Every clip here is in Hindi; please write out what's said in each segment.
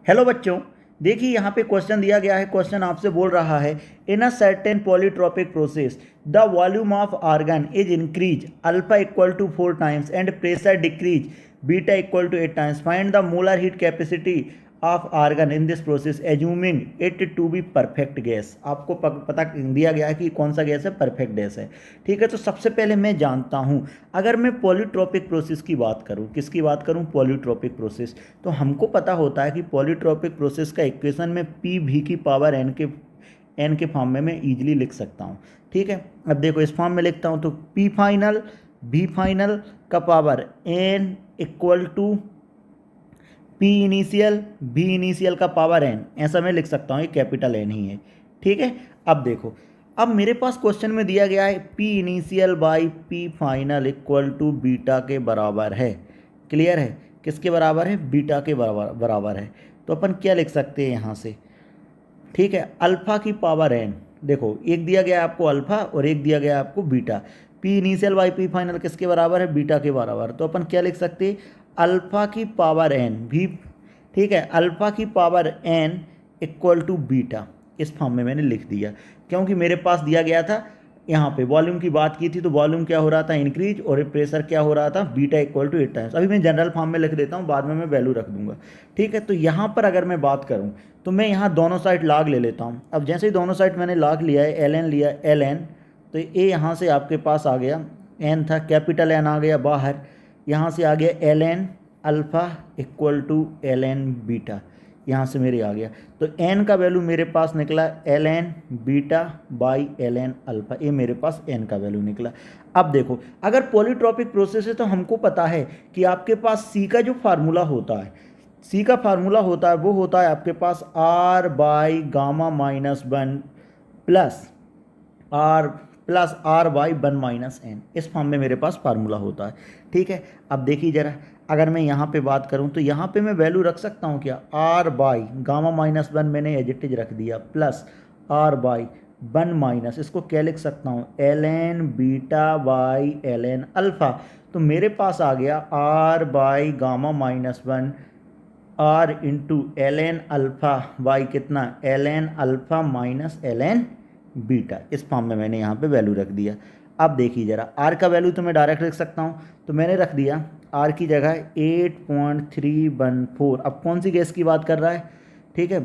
हेलो बच्चों, देखिए यहाँ पे क्वेश्चन दिया गया है। क्वेश्चन आपसे बोल रहा है in a certain polytropic process the volume of argon is increase alpha equal to 4 times and pressure decrease beta equal to 8 times. Find the molar heat capacity of argon in this process assuming it to be perfect gas. आपको पता दिया गया है कि कौन सा गैस है, परफेक्ट गैस है। ठीक है, तो सबसे पहले मैं जानता हूँ, अगर मैं पॉलीट्रोपिक प्रोसेस की बात करूँ, किसकी बात करूँ, पॉलीट्रोपिक प्रोसेस, तो हमको पता होता है कि पॉलीट्रोपिक प्रोसेस का इक्वेशन में पी भी की पावर एन के फॉर्म में मैं ईजिली लिख सकता हूँ। ठीक है, अब देखो इस फॉर्म में लिखता हूँ तो पी फाइनल बी फाइनल का power N equal to P initial B initial का पावर एन, ऐसा मैं लिख सकता हूँ, ये कैपिटल एन ही है। ठीक है, अब देखो, अब मेरे पास क्वेश्चन में दिया गया है P initial by P final equal to beta के बराबर है। क्लियर है, किसके बराबर है, बीटा के बराबर है। तो अपन क्या लिख सकते हैं यहाँ से, ठीक है, अल्फ़ा की पावर एन। देखो एक दिया गया है आपको अल्फ़ा और एक दिया गया है आपको beta. P initial by P final किसके बराबर है, बीटा के बराबर। तो अपन क्या लिख सकते हैं, अल्फ़ा की पावर एन भी, ठीक है, अल्फ़ा की power N equal to beta. इस फॉर्म में मैंने लिख दिया क्योंकि मेरे पास दिया गया था, यहाँ पे वॉल्यूम की बात की थी तो वॉल्यूम क्या हो रहा था, इंक्रीज, और प्रेशर क्या हो रहा था, बीटा इक्वल टू 8 टाइम्स। अभी मैं जनरल फॉर्म में लिख देता हूँ, बाद में मैं वैल्यू रख दूंगा। ठीक है, तो यहाँ पर अगर मैं बात करूँ तो मैं यहाँ दोनों साइड लॉग ले लेता हूँ। अब जैसे ही दोनों साइड मैंने लॉग लिया है, एल एन लिया, एल एन, तो ये यहाँ से आपके पास आ गया, एन था, कैपिटल एन आ गया बाहर, यहाँ से आ गया L N alpha equal to L N beta, यहाँ से मेरे आ गया। तो एन का वैल्यू मेरे पास निकला L N beta by L N alpha, ये मेरे पास एन का वैल्यू निकला। अब देखो, अगर पॉलीट्रोपिक प्रोसेस है तो हमको पता है कि आपके पास सी का जो फार्मूला होता है, सी का फार्मूला होता है वो होता है आपके पास R by gamma minus one plus R by one minus N. इस फॉर्म में मेरे पास फार्मूला होता है। ठीक है, अब देखिए ज़रा, अगर मैं यहाँ पे बात करूँ तो यहाँ पे मैं वैल्यू रख सकता हूँ क्या, R by gamma minus one मैंने एज इट इज रख दिया, plus R by one minus, इसको क्या लिख सकता हूँ, L N beta by L N alpha. तो मेरे पास आ गया R by gamma minus one R into L N alpha by कितना, L N alpha minus L N beta. इस फॉर्म में मैंने यहाँ पे वैल्यू रख दिया। अब देखिए ज़रा, आर का वैल्यू तो मैं डायरेक्ट रख सकता हूँ, तो मैंने रख दिया आर की जगह 8.314। अब कौन सी गैस की बात कर रहा है, ठीक है,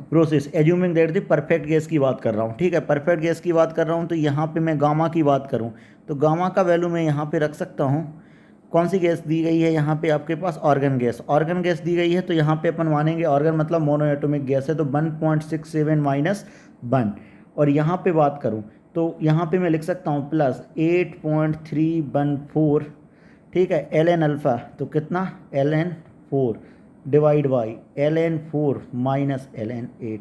process assuming that the perfect gas की बात कर रहा हूँ। ठीक है, परफेक्ट गैस की बात कर रहा हूँ, तो यहाँ पे मैं गामा की बात करूँ तो गामा का वैल्यू मैं यहाँ पे रख सकता हूँ। कौन सी गैस दी गई है यहाँ पे आपके पास, ऑर्गन गैस, ऑर्गन गैस दी गई है, तो यहाँ पे अपन मानेंगे ऑर्गन मतलब मोनो एटॉमिक गैस है, तो 1.67 माइनस 1। और यहाँ पे बात करूँ तो यहाँ पे मैं लिख सकता हूँ प्लस 8.314। ठीक है, एल एन अल्फ़ा तो कितना, L N 4 divide by L N 4 minus L N 8।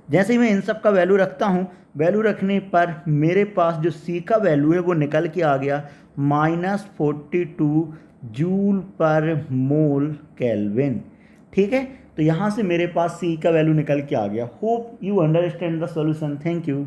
जैसे ही मैं इन सब का वैल्यू रखता हूँ, वैल्यू रखने पर मेरे पास जो सी का वैल्यू है वो निकल के आ गया -42 जूल पर मोल केल्विन। ठीक है, तो यहाँ से मेरे पास सी का वैल्यू निकल के आ गया। Hope you understand the solution. Thank you.